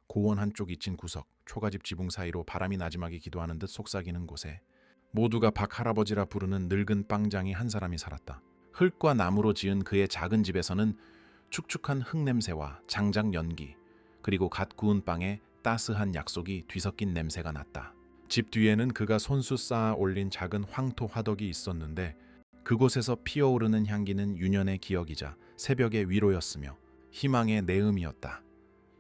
고원 한쪽 잊힌 구석, 초가집 지붕 사이로 바람이 나지막이 기도하는 듯 속삭이는 곳에 모두가 박 할아버지라 부르는 늙은 빵장이 한 사람이 살았다. 흙과 나무로 지은 그의 작은 집에서는 축축한 흙냄새와 장작 연기, 그리고 갓 구운 빵에 따스한 약속이 뒤섞인 냄새가 났다. 집 뒤에는 그가 손수 쌓아 올린 작은 황토 화덕이 있었는데 그곳에서 피어오르는 향기는 유년의 기억이자 새벽의 위로였으며 희망의 내음이었다.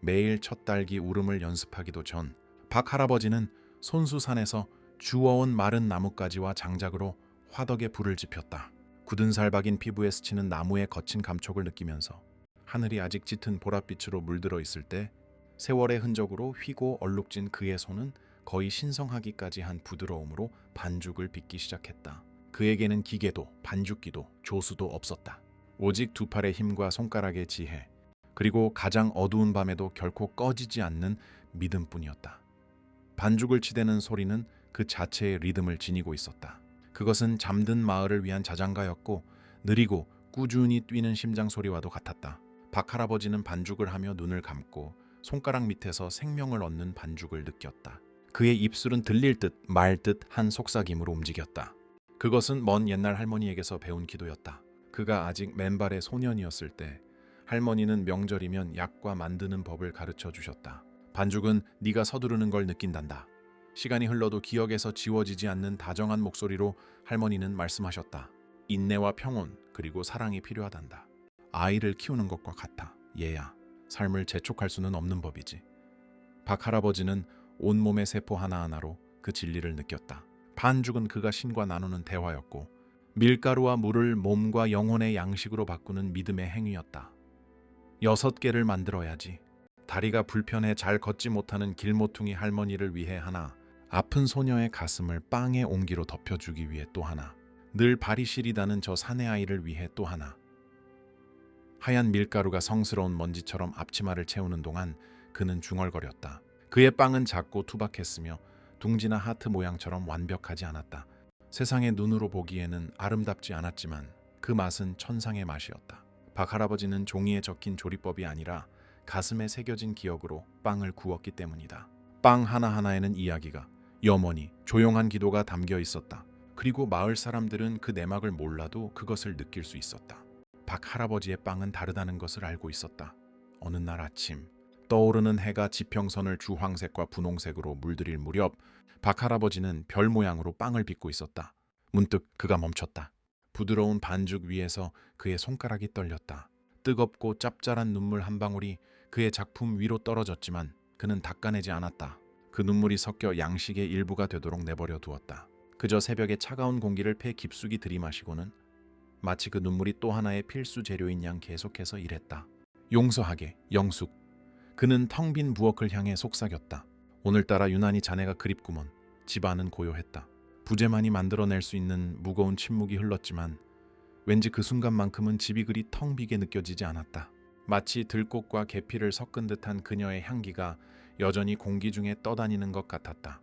매일 첫 딸기 울음을 연습하기도 전 박 할아버지는 손수산에서 주워온 마른 나뭇가지와 장작으로 화덕에 불을 지폈다. 굳은 살 박인 피부에 스치는 나무의 거친 감촉을 느끼면서 하늘이 아직 짙은 보랏빛으로 물들어 있을 때 세월의 흔적으로 휘고 얼룩진 그의 손은 거의 신성하기까지 한 부드러움으로 반죽을 빚기 시작했다. 그에게는 기계도 반죽기도 조수도 없었다. 오직 두 팔의 힘과 손가락의 지혜, 그리고 가장 어두운 밤에도 결코 꺼지지 않는 믿음뿐이었다. 반죽을 치대는 소리는 그 자체의 리듬을 지니고 있었다. 그것은 잠든 마을을 위한 자장가였고 느리고 꾸준히 뛰는 심장 소리와도 같았다. 박 할아버지는 반죽을 하며 눈을 감고 손가락 밑에서 생명을 얻는 반죽을 느꼈다. 그의 입술은 들릴 듯 말 듯 한 속삭임으로 움직였다. 그것은 먼 옛날 할머니에게서 배운 기도였다. 그가 아직 맨발의 소년이었을 때 할머니는 명절이면 약과 만드는 법을 가르쳐 주셨다. 반죽은 네가 서두르는 걸 느낀단다. 시간이 흘러도 기억에서 지워지지 않는 다정한 목소리로 할머니는 말씀하셨다. 인내와 평온 그리고 사랑이 필요하단다. 아이를 키우는 것과 같아. 얘야, 삶을 재촉할 수는 없는 법이지. 박 할아버지는 온몸의 세포 하나하나로 그 진리를 느꼈다. 반죽은 그가 신과 나누는 대화였고 밀가루와 물을 몸과 영혼의 양식으로 바꾸는 믿음의 행위였다. 6개를 만들어야지. 다리가 불편해 잘 걷지 못하는 길모퉁이 할머니를 위해 하나, 아픈 소녀의 가슴을 빵의 온기로 덮여주기 위해 또 하나, 늘 발이 시리다는 저 사내 아이를 위해 또 하나. 하얀 밀가루가 성스러운 먼지처럼 앞치마를 채우는 동안 그는 중얼거렸다. 그의 빵은 작고 투박했으며 둥지나 하트 모양처럼 완벽하지 않았다. 세상의 눈으로 보기에는 아름답지 않았지만 그 맛은 천상의 맛이었다. 박 할아버지는 종이에 적힌 조리법이 아니라 가슴에 새겨진 기억으로 빵을 구웠기 때문이다. 빵 하나하나에는 이야기가, 염원이, 조용한 기도가 담겨 있었다. 그리고 마을 사람들은 그 내막을 몰라도 그것을 느낄 수 있었다. 박 할아버지의 빵은 다르다는 것을 알고 있었다. 어느 날 아침, 떠오르는 해가 지평선을 주황색과 분홍색으로 물들일 무렵 박 할아버지는 별 모양으로 빵을 빚고 있었다. 문득 그가 멈췄다. 부드러운 반죽 위에서 그의 손가락이 떨렸다. 뜨겁고 짭짤한 눈물 한 방울이 그의 작품 위로 떨어졌지만 그는 닦아내지 않았다. 그 눈물이 섞여 양식의 일부가 되도록 내버려 두었다. 그저 새벽의 차가운 공기를 폐 깊숙이 들이마시고는 마치 그 눈물이 또 하나의 필수 재료인 양 계속해서 일했다. 용서하게, 영숙. 그는 텅 빈 부엌을 향해 속삭였다. 오늘따라 유난히 자네가 그립구먼. 집안은 고요했다. 부재만이 만들어낼 수 있는 무거운 침묵이 흘렀지만 왠지 그 순간만큼은 집이 그리 텅 비게 느껴지지 않았다. 마치 들꽃과 계피를 섞은 듯한 그녀의 향기가 여전히 공기 중에 떠다니는 것 같았다.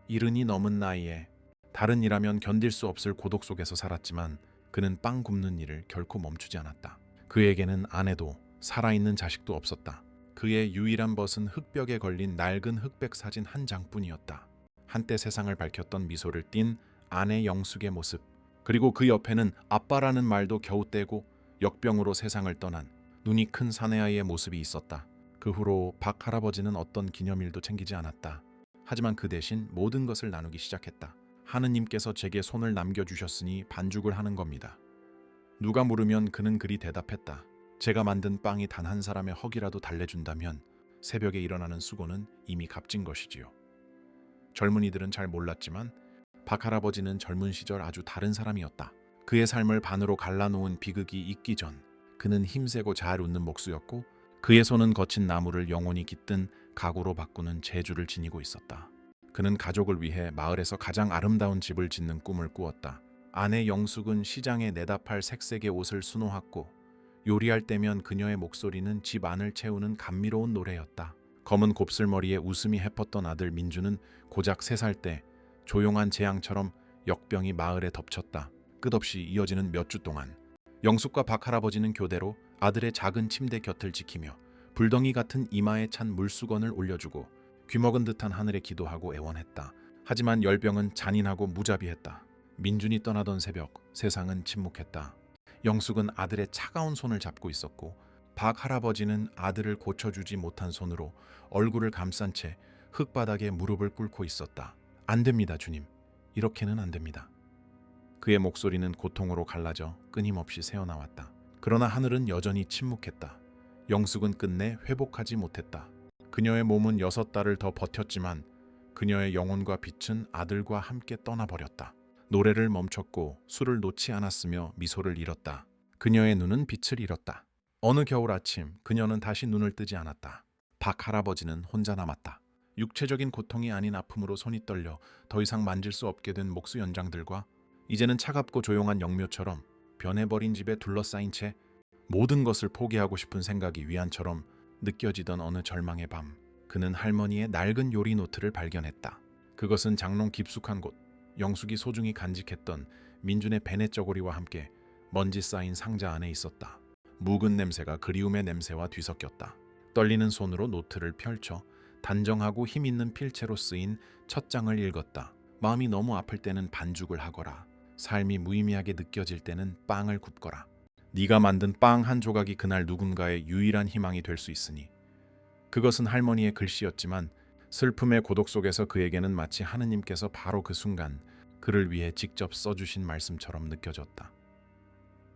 이른이 넘은 나이에 다른 일하면 견딜 수 없을 고독 속에서 살았지만 그는 빵 굽는 일을 결코 멈추지 않았다. 그에게는 아내도 살아있는 자식도 없었다. 그의 유일한 벗은 흙벽에 걸린 낡은 흑백 사진 한 장뿐이었다. 한때 세상을 밝혔던 미소를 띤 아내 영숙의 모습, 그리고 그 옆에는 아빠라는 말도 겨우 떼고 역병으로 세상을 떠난 눈이 큰 사내아이의 모습이 있었다. 그 후로 박 할아버지는 어떤 기념일도 챙기지 않았다. 하지만 그 대신 모든 것을 나누기 시작했다. 하느님께서 제게 손을 남겨주셨으니 반죽을 하는 겁니다. 누가 물으면 그는 그리 대답했다. 제가 만든 빵이 단 한 사람의 허기라도 달래준다면 새벽에 일어나는 수고는 이미 값진 것이지요. 젊은이들은 잘 몰랐지만 박 할아버지는 젊은 시절 아주 다른 사람이었다. 그의 삶을 반으로 갈라놓은 비극이 있기 전 그는 힘세고 잘 웃는 목수였고 그의 손은 거친 나무를 영원히 깃든 가구로 바꾸는 재주를 지니고 있었다. 그는 가족을 위해 마을에서 가장 아름다운 집을 짓는 꿈을 꾸었다. 아내 영숙은 시장에 내다 팔 색색의 옷을 수놓았고 요리할 때면 그녀의 목소리는 집 안을 채우는 감미로운 노래였다. 검은 곱슬머리에 웃음이 해뻤던 아들 민주는 고작 3살 때 조용한 재앙처럼 역병이 마을에 덮쳤다. 끝없이 이어지는 몇 주 동안 영숙과 박 할아버지는 교대로 아들의 작은 침대 곁을 지키며 불덩이 같은 이마에 찬 물수건을 올려주고 귀먹은 듯한 하늘에 기도하고 애원했다. 하지만 열병은 잔인하고 무자비했다. 민준이 떠나던 새벽, 세상은 침묵했다. 영숙은 아들의 차가운 손을 잡고 있었고 박 할아버지는 아들을 고쳐주지 못한 손으로 얼굴을 감싼 채 흙바닥에 무릎을 꿇고 있었다. 안 됩니다, 주님. 이렇게는 안 됩니다. 그의 목소리는 고통으로 갈라져 끊임없이 새어나왔다. 그러나 하늘은 여전히 침묵했다. 영숙은 끝내 회복하지 못했다. 그녀의 몸은 6달을 더 버텼지만 그녀의 영혼과 빛은 아들과 함께 떠나버렸다. 노래를 멈췄고 술을 놓지 않았으며 미소를 잃었다. 그녀의 눈은 빛을 잃었다. 어느 겨울 아침 그녀는 다시 눈을 뜨지 않았다. 박 할아버지는 혼자 남았다. 육체적인 고통이 아닌 아픔으로 손이 떨려 더 이상 만질 수 없게 된 목수 연장들과 이제는 차갑고 조용한 영묘처럼 변해버린 집에 둘러싸인 채 모든 것을 포기하고 싶은 생각이 위안처럼 느껴지던 어느 절망의 밤, 그는 할머니의 낡은 요리 노트를 발견했다. 그것은 장롱 깊숙한 곳, 영숙이 소중히 간직했던 민준의 베네쩌고리와 함께 먼지 쌓인 상자 안에 있었다. 묵은 냄새가 그리움의 냄새와 뒤섞였다. 떨리는 손으로 노트를 펼쳐 단정하고 힘있는 필체로 쓰인 첫 장을 읽었다. 마음이 너무 아플 때는 반죽을 하거라. 삶이 무의미하게 느껴질 때는 빵을 굽거라. 네가 만든 빵 한 조각이 그날 누군가의 유일한 희망이 될 수 있으니. 그것은 할머니의 글씨였지만 슬픔의 고독 속에서 그에게는 마치 하느님께서 바로 그 순간 그를 위해 직접 써주신 말씀처럼 느껴졌다.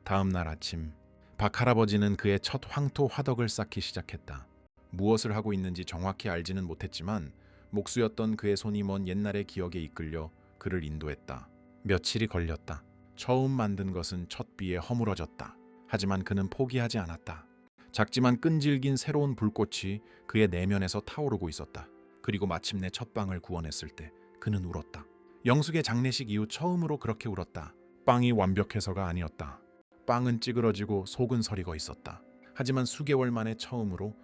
다음 날 아침 박 할아버지는 그의 첫 황토 화덕을 쌓기 시작했다. 무엇을 하고 있는지 정확히 알지는 못했지만 목수였던 그의 손이 먼 옛날의 기억에 이끌려 그를 인도했다. 며칠이 걸렸다. 처음 만든 것은 첫 비에 허물어졌다. 하지만 그는 포기하지 않았다. 작지만 끈질긴 새로운 불꽃이 그의 내면에서 타오르고 있었다. 그리고 마침내 첫 빵을 구워냈을 때 그는 울었다. 영숙의 장례식 이후 처음으로 그렇게 울었다. 빵이 완벽해서가 아니었다. 빵은 찌그러지고 속은 서리고 있었다. 하지만 수개월 만에 처음으로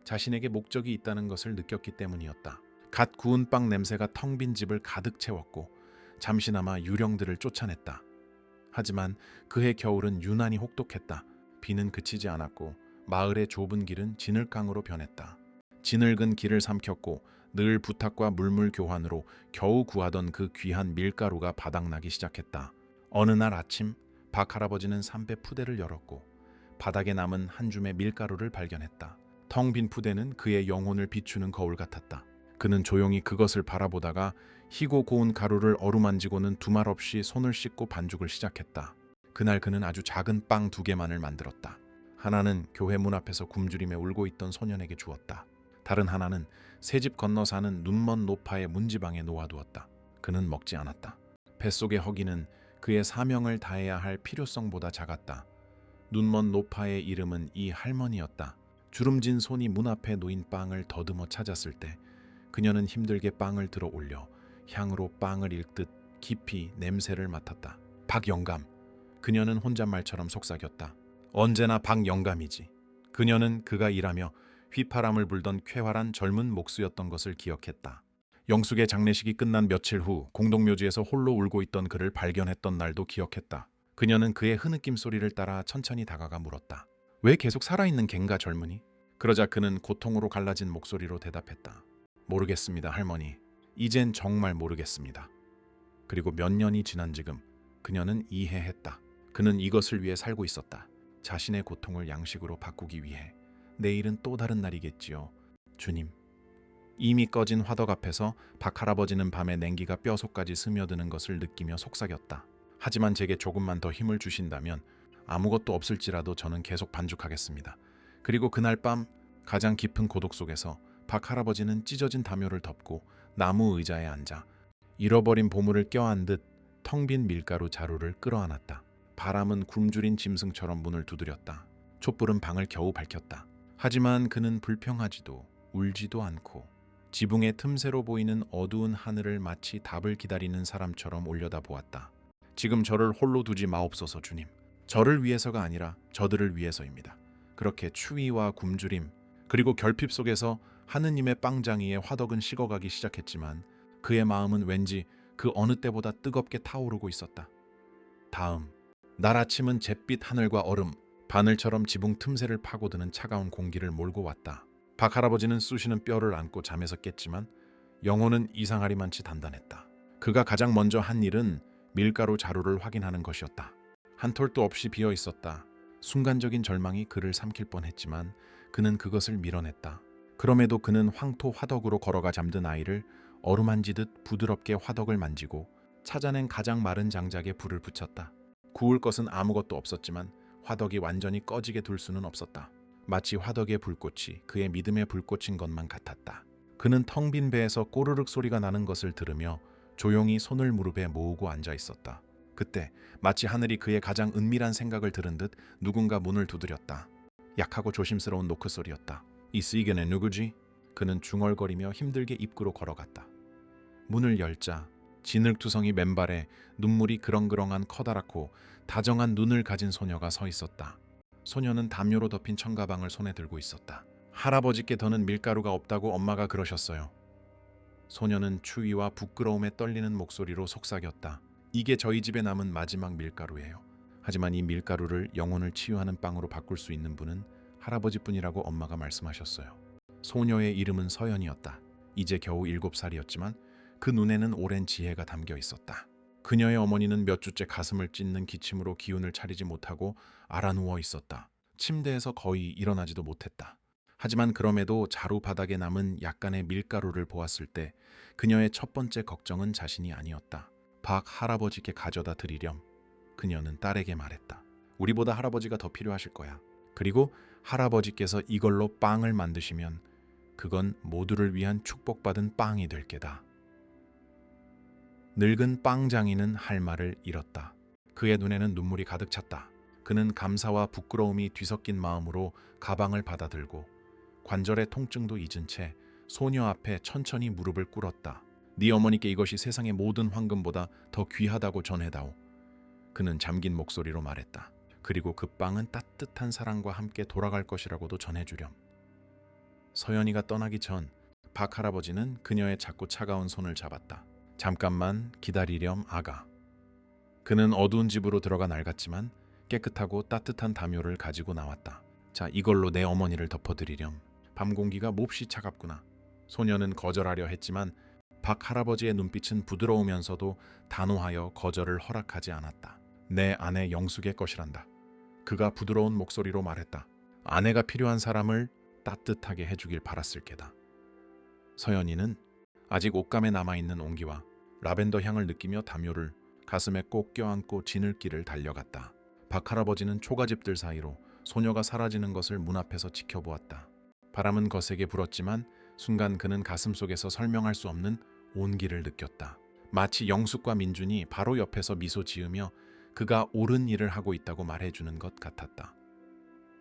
자신에게 목적이 있다는 것을 느꼈기 때문이었다. 갓 구운 빵 냄새가 텅 빈 집을 가득 채웠고 잠시나마 유령들을 쫓아냈다. 하지만 그해 겨울은 유난히 혹독했다. 비는 그치지 않았고 마을의 좁은 길은 진흙강으로 변했다. 진흙은 길을 삼켰고 늘 부탁과 물물 교환으로 겨우 구하던 그 귀한 밀가루가 바닥나기 시작했다. 어느 날 아침 박 할아버지는 삼배 푸대를 열었고 바닥에 남은 한 줌의 밀가루를 발견했다. 텅 빈 푸대는 그의 영혼을 비추는 거울 같았다. 그는 조용히 그것을 바라보다가 희고 고운 가루를 어루만지고는 두말 없이 손을 씻고 반죽을 시작했다. 그날 그는 아주 작은 빵 2개만을 만들었다. 하나는 교회 문 앞에서 굶주림에 울고 있던 소년에게 주었다. 다른 하나는 새집 건너 사는 눈먼 노파의 문지방에 놓아두었다. 그는 먹지 않았다. 뱃속의 허기는 그의 사명을 다해야 할 필요성보다 작았다. 눈먼 노파의 이름은 이 할머니였다. 주름진 손이 문 앞에 놓인 빵을 더듬어 찾았을 때 그녀는 힘들게 빵을 들어 올려 향으로 빵을 읽듯 깊이 냄새를 맡았다. 박영감. 그녀는 혼잣말처럼 속삭였다. 언제나 박영감이지. 그녀는 그가 일하며 휘파람을 불던 쾌활한 젊은 목수였던 것을 기억했다. 영숙의 장례식이 끝난 며칠 후 공동묘지에서 홀로 울고 있던 그를 발견했던 날도 기억했다. 그녀는 그의 흐느낌 소리를 따라 천천히 다가가 물었다. 왜 계속 살아있는 걘가 젊은이? 그러자 그는 고통으로 갈라진 목소리로 대답했다. 모르겠습니다, 할머니. 이젠 정말 모르겠습니다. 그리고 몇 년이 지난 지금 그녀는 이해했다. 그는 이것을 위해 살고 있었다. 자신의 고통을 양식으로 바꾸기 위해. 내일은 또 다른 날이겠지요. 주님. 이미 꺼진 화덕 앞에서 박 할아버지는 밤에 냉기가 뼈속까지 스며드는 것을 느끼며 속삭였다. 하지만 제게 조금만 더 힘을 주신다면 아무것도 없을지라도 저는 계속 반죽하겠습니다. 그리고 그날 밤 가장 깊은 고독 속에서 박 할아버지는 찢어진 담요를 덮고 나무 의자에 앉아 잃어버린 보물을 껴안 듯 텅 빈 밀가루 자루를 끌어안았다. 바람은 굶주린 짐승처럼 문을 두드렸다. 촛불은 방을 겨우 밝혔다. 하지만 그는 불평하지도 울지도 않고 지붕의 틈새로 보이는 어두운 하늘을 마치 답을 기다리는 사람처럼 올려다보았다. 지금 저를 홀로 두지 마옵소서 주님. 저를 위해서가 아니라 저들을 위해서입니다. 그렇게 추위와 굶주림 그리고 결핍 속에서 하느님의 빵장이의 화덕은 식어가기 시작했지만 그의 마음은 왠지 그 어느 때보다 뜨겁게 타오르고 있었다. 다음 날 아침은 잿빛 하늘과 얼음, 바늘처럼 지붕 틈새를 파고드는 차가운 공기를 몰고 왔다. 박 할아버지는 쑤시는 뼈를 안고 잠에서 깼지만 영혼은 이상하리만치 단단했다. 그가 가장 먼저 한 일은 밀가루 자루를 확인하는 것이었다. 한 톨도 없이 비어 있었다. 순간적인 절망이 그를 삼킬 뻔했지만 그는 그것을 밀어냈다. 그럼에도 그는 황토 화덕으로 걸어가 잠든 아이를 어루만지듯 부드럽게 화덕을 만지고 찾아낸 가장 마른 장작에 불을 붙였다. 구울 것은 아무것도 없었지만 화덕이 완전히 꺼지게 둘 수는 없었다. 마치 화덕의 불꽃이 그의 믿음의 불꽃인 것만 같았다. 그는 텅 빈 배에서 꼬르륵 소리가 나는 것을 들으며 조용히 손을 무릎에 모으고 앉아 있었다. 그때 마치 하늘이 그의 가장 은밀한 생각을 들은 듯 누군가 문을 두드렸다. 약하고 조심스러운 노크 소리였다. 이 시계는 누구지? 그는 중얼거리며 힘들게 입구로 걸어갔다. 문을 열자 진흙투성이 맨발에 눈물이 그렁그렁한 커다랗고 다정한 눈을 가진 소녀가 서 있었다. 소녀는 담요로 덮인 청가방을 손에 들고 있었다. 할아버지께 더는 밀가루가 없다고 엄마가 그러셨어요. 소녀는 추위와 부끄러움에 떨리는 목소리로 속삭였다. 이게 저희 집에 남은 마지막 밀가루예요. 하지만 이 밀가루를 영혼을 치유하는 빵으로 바꿀 수 있는 분은 할아버지뿐이라고 엄마가 말씀하셨어요. 소녀의 이름은 서연이었다. 이제 겨우 7살이었지만 그 눈에는 오랜 지혜가 담겨 있었다. 그녀의 어머니는 몇 주째 가슴을 찢는 기침으로 기운을 차리지 못하고 알아누워 있었다. 침대에서 거의 일어나지도 못했다. 하지만 그럼에도 자루 바닥에 남은 약간의 밀가루를 보았을 때 그녀의 첫 번째 걱정은 자신이 아니었다. 박 할아버지께 가져다 드리렴. 그녀는 딸에게 말했다. 우리보다 할아버지가 더 필요하실 거야. 그리고 할아버지께서 이걸로 빵을 만드시면 그건 모두를 위한 축복받은 빵이 될 게다. 늙은 빵장이는 할 말을 잃었다. 그의 눈에는 눈물이 가득 찼다. 그는 감사와 부끄러움이 뒤섞인 마음으로 가방을 받아들고 관절의 통증도 잊은 채 소녀 앞에 천천히 무릎을 꿇었다. 네 어머니께 이것이 세상의 모든 황금보다 더 귀하다고 전해다오. 그는 잠긴 목소리로 말했다. 그리고 그 빵은 따뜻한 사랑과 함께 돌아갈 것이라고도 전해주렴. 서연이가 떠나기 전 박 할아버지는 그녀의 작고 차가운 손을 잡았다. 잠깐만 기다리렴 아가. 그는 어두운 집으로 들어가 낡았지만 깨끗하고 따뜻한 담요를 가지고 나왔다. 자, 이걸로 내 어머니를 덮어드리렴. 밤 공기가 몹시 차갑구나. 소녀는 거절하려 했지만 박 할아버지의 눈빛은 부드러우면서도 단호하여 거절을 허락하지 않았다. 내 아내 영숙의 것이란다. 그가 부드러운 목소리로 말했다. 아내가 필요한 사람을 따뜻하게 해주길 바랐을 게다. 서연이는 아직 옷감에 남아있는 온기와 라벤더 향을 느끼며 담요를 가슴에 꼭 껴안고 지늘길을 달려갔다. 박 할아버지는 초가집들 사이로 소녀가 사라지는 것을 문 앞에서 지켜보았다. 바람은 거세게 불었지만 순간 그는 가슴속에서 설명할 수 없는 온기를 느꼈다. 마치 영숙과 민준이 바로 옆에서 미소 지으며 그가 옳은 일을 하고 있다고 말해주는 것 같았다.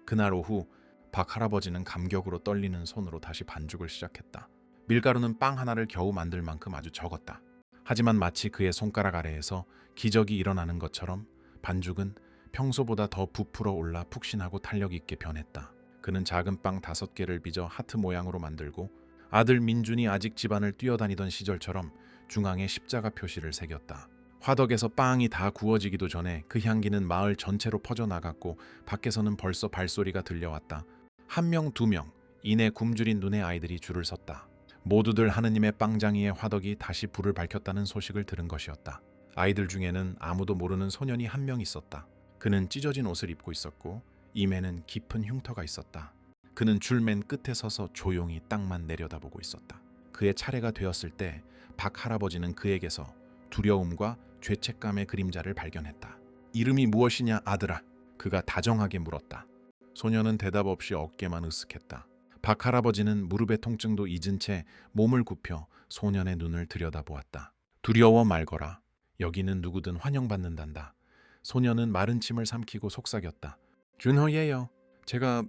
그날 오후 박 할아버지는 감격으로 떨리는 손으로 다시 반죽을 시작했다. 밀가루는 빵 하나를 겨우 만들 만큼 아주 적었다. 하지만 마치 그의 손가락 아래에서 기적이 일어나는 것처럼 반죽은 평소보다 더 부풀어 올라 푹신하고 탄력 있게 변했다. 그는 작은 빵 5개를 빚어 하트 모양으로 만들고 아들 민준이 아직 집안을 뛰어다니던 시절처럼 중앙에 십자가 표시를 새겼다. 화덕에서 빵이 다 구워지기도 전에 그 향기는 마을 전체로 퍼져나갔고 밖에서는 벌써 발소리가 들려왔다. 1명, 2명, 이내 굶주린 눈의 아이들이 줄을 섰다. 모두들 하느님의 빵장이의 화덕이 다시 불을 밝혔다는 소식을 들은 것이었다. 아이들 중에는 아무도 모르는 소년이 한 명 있었다. 그는 찢어진 옷을 입고 있었고 임에는 깊은 흉터가 있었다. 그는 줄 맨 끝에 서서 조용히 땅만 내려다보고 있었다. 그의 차례가 되었을 때 박 할아버지는 그에게서 두려움과 죄책감의 그림자를 발견했다. 이름이 무엇이냐 아들아? 그가 다정하게 물었다. 소녀는 대답 없이 어깨만 으쓱했다. 박 할아버지는 무릎의 통증도 잊은 채 몸을 굽혀 소년의 눈을 들여다보았다. 두려워 말거라. 여기는 누구든 환영받는단다. 소년은 마른 침을 삼키고 속삭였다. 준호예요. 제가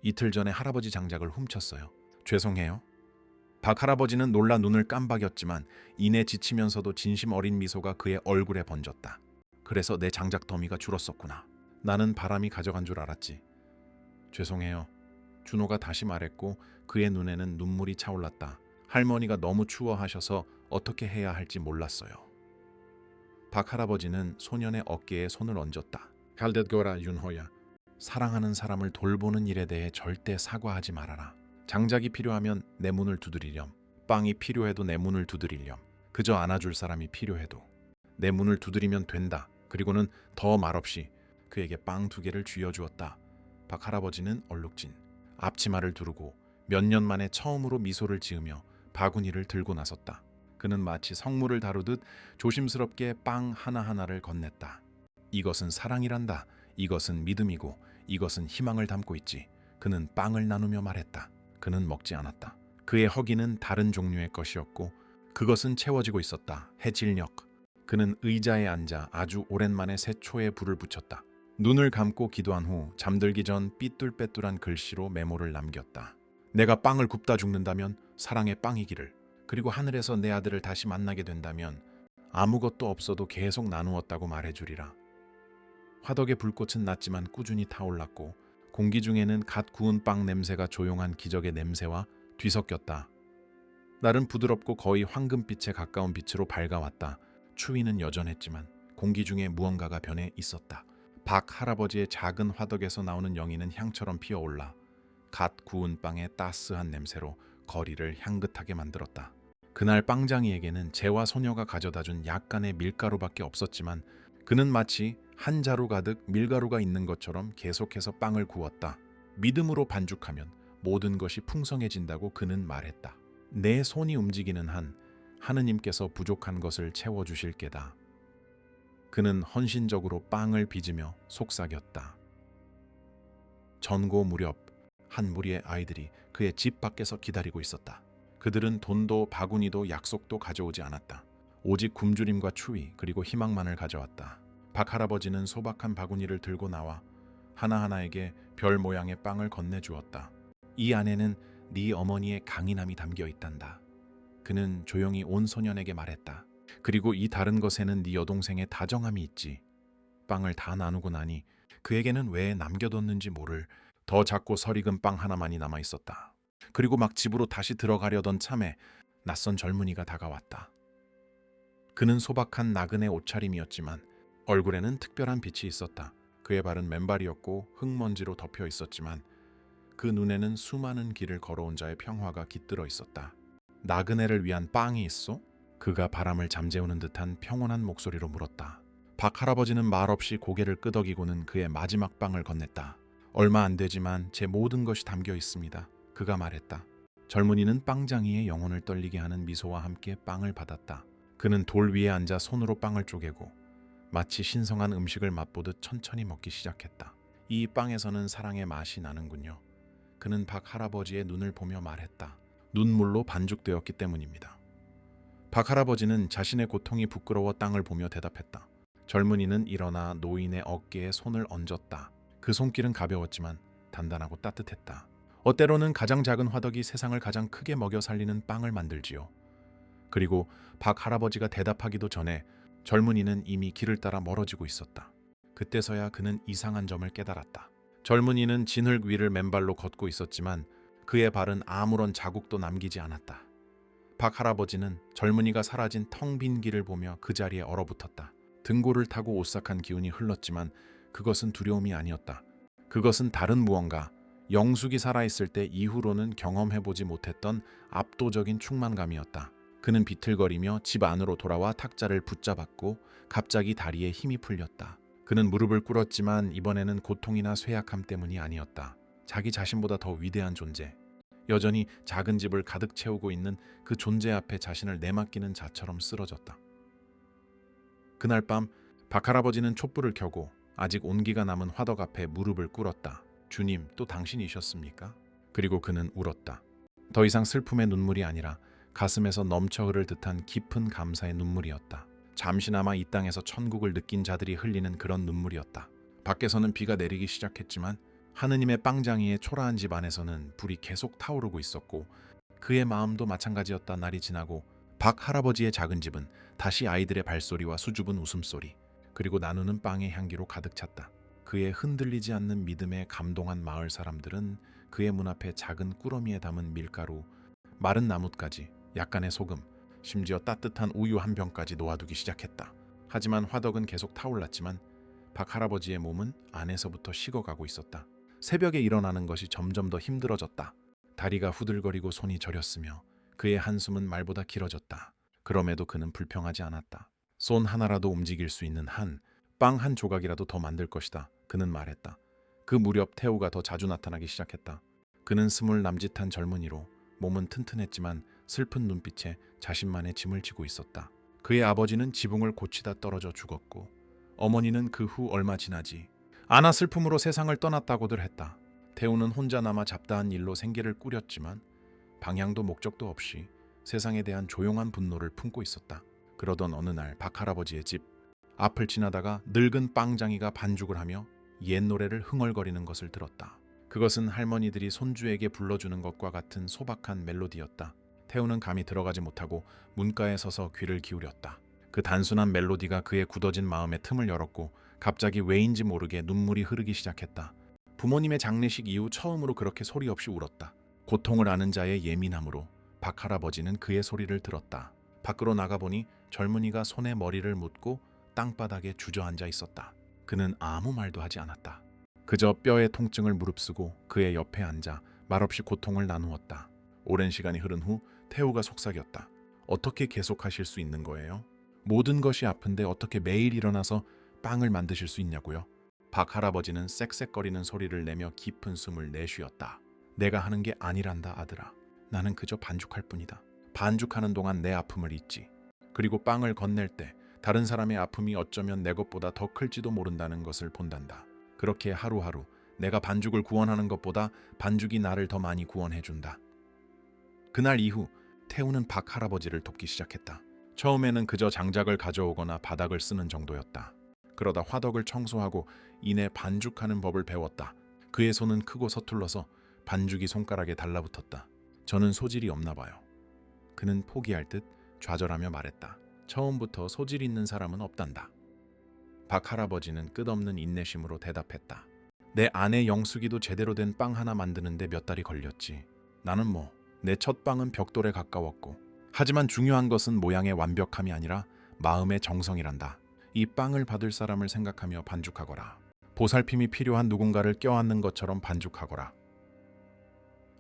이틀 전에 할아버지 장작을 훔쳤어요. 죄송해요. 박 할아버지는 놀라 눈을 깜박였지만 이내 지치면서도 진심 어린 미소가 그의 얼굴에 번졌다. 그래서 내 장작 더미가 줄었었구나. 나는 바람이 가져간 줄 알았지. 죄송해요. 준호가 다시 말했고 그의 눈에는 눈물이 차올랐다. 할머니가 너무 추워하셔서 어떻게 해야 할지 몰랐어요. 박 할아버지는 소년의 어깨에 손을 얹었다. 갈댓거라 윤호야. 사랑하는 사람을 돌보는 일에 대해 절대 사과하지 말아라. 장작이 필요하면 내 문을 두드리렴. 빵이 필요해도 내 문을 두드리렴. 그저 안아줄 사람이 필요해도 내 문을 두드리면 된다. 그리고는 더 말없이 그에게 빵 2개를 쥐어주었다. 박 할아버지는 얼룩진 앞치마를 두르고 몇 년 만에 처음으로 미소를 지으며 바구니를 들고 나섰다. 그는 마치 성물을 다루듯 조심스럽게 빵 하나하나를 건넸다. 이것은 사랑이란다. 이것은 믿음이고 이것은 희망을 담고 있지. 그는 빵을 나누며 말했다. 그는 먹지 않았다. 그의 허기는 다른 종류의 것이었고 그것은 채워지고 있었다. 해질녘. 그는 의자에 앉아 아주 오랜만에 새초에 불을 붙였다. 눈을 감고 기도한 후 잠들기 전 삐뚤빼뚤한 글씨로 메모를 남겼다. 내가 빵을 굽다 죽는다면 사랑의 빵이기를. 그리고 하늘에서 내 아들을 다시 만나게 된다면 아무것도 없어도 계속 나누었다고 말해주리라. 화덕의 불꽃은 낮지만 꾸준히 타올랐고 공기 중에는 갓 구운 빵 냄새가 조용한 기적의 냄새와 뒤섞였다. 날은 부드럽고 거의 황금빛에 가까운 빛으로 밝아왔다. 추위는 여전했지만 공기 중에 무언가가 변해 있었다. 박 할아버지의 작은 화덕에서 나오는 영희는 향처럼 피어올라 갓 구운 빵의 따스한 냄새로 거리를 향긋하게 만들었다. 그날 빵장이에게는 재와 소녀가 가져다준 약간의 밀가루밖에 없었지만 그는 마치 한 자루 가득 밀가루가 있는 것처럼 계속해서 빵을 구웠다. 믿음으로 반죽하면 모든 것이 풍성해진다고 그는 말했다. 내 손이 움직이는 한 하느님께서 부족한 것을 채워주실 게다. 그는 헌신적으로 빵을 빚으며 속삭였다. 전고 무렵 한 무리의 아이들이 그의 집 밖에서 기다리고 있었다. 그들은 돈도 바구니도 약속도 가져오지 않았다. 오직 굶주림과 추위 그리고 희망만을 가져왔다. 박 할아버지는 소박한 바구니를 들고 나와 하나하나에게 별 모양의 빵을 건네주었다. 이 안에는 네 어머니의 강인함이 담겨 있단다. 그는 조용히 온 소년에게 말했다. 그리고 이 다른 것에는 네 여동생의 다정함이 있지. 빵을 다 나누고 나니 그에게는 왜 남겨뒀는지 모를 더 작고 설익은 빵 하나만이 남아있었다. 그리고 막 집으로 다시 들어가려던 참에 낯선 젊은이가 다가왔다. 그는 소박한 나그네 옷차림이었지만 얼굴에는 특별한 빛이 있었다. 그의 발은 맨발이었고 흙먼지로 덮여 있었지만 그 눈에는 수많은 길을 걸어온 자의 평화가 깃들어 있었다. 나그네를 위한 빵이 있어? 그가 바람을 잠재우는 듯한 평온한 목소리로 물었다. 박 할아버지는 말없이 고개를 끄덕이고는 그의 마지막 빵을 건넸다. 얼마 안 되지만 제 모든 것이 담겨 있습니다. 그가 말했다. 젊은이는 빵장이의 영혼을 떨리게 하는 미소와 함께 빵을 받았다. 그는 돌 위에 앉아 손으로 빵을 쪼개고 마치 신성한 음식을 맛보듯 천천히 먹기 시작했다. 이 빵에서는 사랑의 맛이 나는군요. 그는 박 할아버지의 눈을 보며 말했다. 눈물로 반죽되었기 때문입니다. 박 할아버지는 자신의 고통이 부끄러워 땅을 보며 대답했다. 젊은이는 일어나 노인의 어깨에 손을 얹었다. 그 손길은 가벼웠지만 단단하고 따뜻했다. 때로는 가장 작은 화덕이 세상을 가장 크게 먹여 살리는 빵을 만들지요. 그리고 박 할아버지가 대답하기도 전에 젊은이는 이미 길을 따라 멀어지고 있었다. 그때서야 그는 이상한 점을 깨달았다. 젊은이는 진흙 위를 맨발로 걷고 있었지만 그의 발은 아무런 자국도 남기지 않았다. 박 할아버지는 젊은이가 사라진 텅 빈 길을 보며 그 자리에 얼어붙었다. 등골을 타고 오싹한 기운이 흘렀지만 그것은 두려움이 아니었다. 그것은 다른 무언가, 영숙이 살아있을 때 이후로는 경험해보지 못했던 압도적인 충만감이었다. 그는 비틀거리며 집 안으로 돌아와 탁자를 붙잡았고 갑자기 다리에 힘이 풀렸다. 그는 무릎을 꿇었지만 이번에는 고통이나 쇠약함 때문이 아니었다. 자기 자신보다 더 위대한 존재, 여전히 작은 집을 가득 채우고 있는 그 존재 앞에 자신을 내맡기는 자처럼 쓰러졌다. 그날 밤 박 할아버지는 촛불을 켜고 아직 온기가 남은 화덕 앞에 무릎을 꿇었다. 주님, 또 당신이셨습니까? 그리고 그는 울었다. 더 이상 슬픔의 눈물이 아니라 가슴에서 넘쳐 흐를 듯한 깊은 감사의 눈물이었다. 잠시나마 이 땅에서 천국을 느낀 자들이 흘리는 그런 눈물이었다. 밖에서는 비가 내리기 시작했지만 하느님의 빵장이의 초라한 집 안에서는 불이 계속 타오르고 있었고 그의 마음도 마찬가지였다. 날이 지나고 박 할아버지의 작은 집은 다시 아이들의 발소리와 수줍은 웃음소리 그리고 나누는 빵의 향기로 가득 찼다. 그의 흔들리지 않는 믿음에 감동한 마을 사람들은 그의 문 앞에 작은 꾸러미에 담은 밀가루, 마른 나뭇가지, 약간의 소금, 심지어 따뜻한 우유 한 병까지 놓아두기 시작했다. 하지만 화덕은 계속 타올랐지만 박 할아버지의 몸은 안에서부터 식어가고 있었다. 새벽에 일어나는 것이 점점 더 힘들어졌다. 다리가 후들거리고 손이 저렸으며 그의 한숨은 말보다 길어졌다. 그럼에도 그는 불평하지 않았다. 손 하나라도 움직일 수 있는 한, 빵 한 조각이라도 더 만들 것이다. 그는 말했다. 그 무렵 태우가 더 자주 나타나기 시작했다. 그는 20 남짓한 젊은이로 몸은 튼튼했지만 슬픈 눈빛에 자신만의 짐을 지고 있었다. 그의 아버지는 지붕을 고치다 떨어져 죽었고 어머니는 그 후 얼마 지나지 않아 슬픔으로 세상을 떠났다고들 했다. 태우는 혼자 남아 잡다한 일로 생계를 꾸렸지만 방향도 목적도 없이 세상에 대한 조용한 분노를 품고 있었다. 그러던 어느 날 박할아버지의 집 앞을 지나다가 늙은 빵장이가 반죽을 하며 옛 노래를 흥얼거리는 것을 들었다. 그것은 할머니들이 손주에게 불러주는 것과 같은 소박한 멜로디였다. 태우는 감히 들어가지 못하고 문가에 서서 귀를 기울였다. 그 단순한 멜로디가 그의 굳어진 마음에 틈을 열었고 갑자기 왜인지 모르게 눈물이 흐르기 시작했다. 부모님의 장례식 이후 처음으로 그렇게 소리 없이 울었다. 고통을 아는 자의 예민함으로 박할아버지는 그의 소리를 들었다. 밖으로 나가보니 젊은이가 손에 머리를 묻고 땅바닥에 주저앉아 있었다. 그는 아무 말도 하지 않았다. 그저 뼈의 통증을 무릅쓰고 그의 옆에 앉아 말없이 고통을 나누었다. 오랜 시간이 흐른 후 태우가 속삭였다. 어떻게 계속하실 수 있는 거예요? 모든 것이 아픈데 어떻게 매일 일어나서 빵을 만드실 수 있냐고요? 박할아버지는 쌕쌕거리는 소리를 내며 깊은 숨을 내쉬었다. 내가 하는 게 아니란다 아들아. 나는 그저 반죽할 뿐이다. 반죽하는 동안 내 아픔을 잊지. 그리고 빵을 건넬 때 다른 사람의 아픔이 어쩌면 내 것보다 더 클지도 모른다는 것을 본단다. 그렇게 하루하루 내가 반죽을 구원하는 것보다 반죽이 나를 더 많이 구원해준다. 그날 이후 태우는 박할아버지를 돕기 시작했다. 처음에는 그저 장작을 가져오거나 바닥을 쓰는 정도였다. 그러다 화덕을 청소하고 이내 반죽하는 법을 배웠다. 그의 손은 크고 서툴러서 반죽이 손가락에 달라붙었다. 저는 소질이 없나 봐요. 그는 포기할 듯 좌절하며 말했다. 처음부터 소질 있는 사람은 없단다. 박할아버지는 끝없는 인내심으로 대답했다. 내 아내 영숙이도 제대로 된 빵 하나 만드는데 몇 달이 걸렸지. 나는 내 첫 빵은 벽돌에 가까웠고 하지만 중요한 것은 모양의 완벽함이 아니라 마음의 정성이란다. 이 빵을 받을 사람을 생각하며 반죽하거라. 보살핌이 필요한 누군가를 껴안는 것처럼 반죽하거라.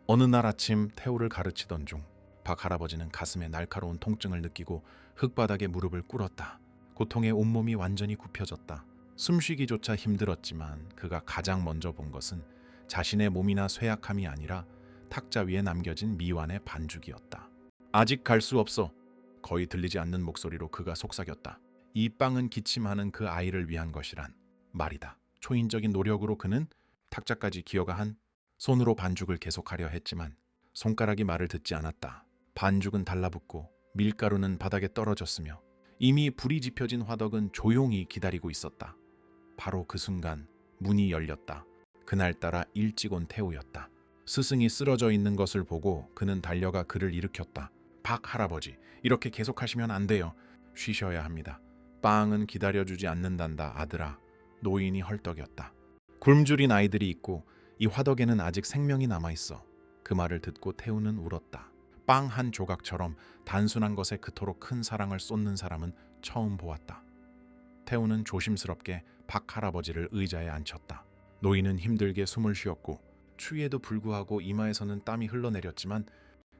어느 날 아침 태우를 가르치던 중 박할아버지는 가슴에 날카로운 통증을 느끼고 흙바닥에 무릎을 꿇었다. 고통에 온몸이 완전히 굽혀졌다. 숨쉬기조차 힘들었지만 그가 가장 먼저 본 것은 자신의 몸이나 쇠약함이 아니라 탁자 위에 남겨진 미완의 반죽이었다. 아직 갈 수 없어. 거의 들리지 않는 목소리로 그가 속삭였다. 이 빵은 기침하는 그 아이를 위한 것이란 말이다. 초인적인 노력으로 그는 탁자까지 기어가 한 손으로 반죽을 계속하려 했지만 손가락이 말을 듣지 않았다. 반죽은 달라붙고 밀가루는 바닥에 떨어졌으며 이미 불이 지펴진 화덕은 조용히 기다리고 있었다. 바로 그 순간 문이 열렸다. 그날따라 일찍 온 태우였다. 스승이 쓰러져 있는 것을 보고 그는 달려가 그를 일으켰다. 박 할아버지, 이렇게 계속하시면 안 돼요. 쉬셔야 합니다. 빵은 기다려주지 않는단다 아들아. 노인이 헐떡였다. 굶주린 아이들이 있고 이 화덕에는 아직 생명이 남아있어. 그 말을 듣고 태우는 울었다. 빵 한 조각처럼 단순한 것에 그토록 큰 사랑을 쏟는 사람은 처음 보았다. 태우는 조심스럽게 박 할아버지를 의자에 앉혔다. 노인은 힘들게 숨을 쉬었고 추위에도 불구하고 이마에서는 땀이 흘러내렸지만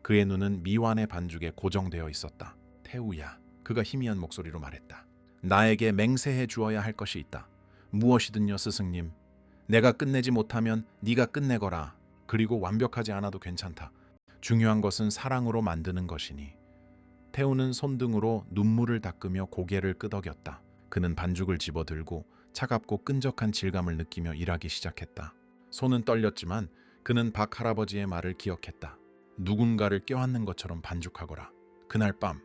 그의 눈은 미완의 반죽에 고정되어 있었다. 태우야, 그가 희미한 목소리로 말했다. 나에게 맹세해 주어야 할 것이 있다. 무엇이든요 스승님. 내가 끝내지 못하면 네가 끝내거라. 그리고 완벽하지 않아도 괜찮다. 중요한 것은 사랑으로 만드는 것이니. 태우는 손등으로 눈물을 닦으며 고개를 끄덕였다. 그는 반죽을 집어들고 차갑고 끈적한 질감을 느끼며 일하기 시작했다. 손은 떨렸지만 그는 박 할아버지의 말을 기억했다. 누군가를 껴안는 것처럼 반죽하거라. 그날 밤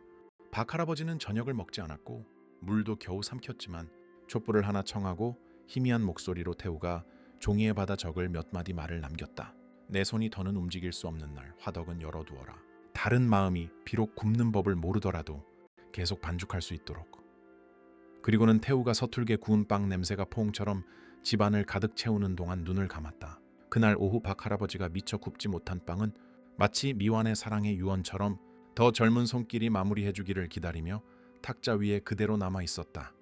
박 할아버지는 저녁을 먹지 않았고 물도 겨우 삼켰지만 촛불을 하나 청하고 희미한 목소리로 태우가 종이에 받아 적을 몇 마디 말을 남겼다. 내 손이 더는 움직일 수 없는 날 화덕은 열어두어라. 다른 마음이 비록 굽는 법을 모르더라도 계속 반죽할 수 있도록. 그리고는 태우가 서툴게 구운 빵 냄새가 포옹처럼 집안을 가득 채우는 동안 눈을 감았다. 그날 오후 박 할아버지가 미처 굽지 못한 빵은 마치 미완의 사랑의 유언처럼 더 젊은 손길이 마무리해주기를 기다리며 탁자 위에 그대로 남아 있었다.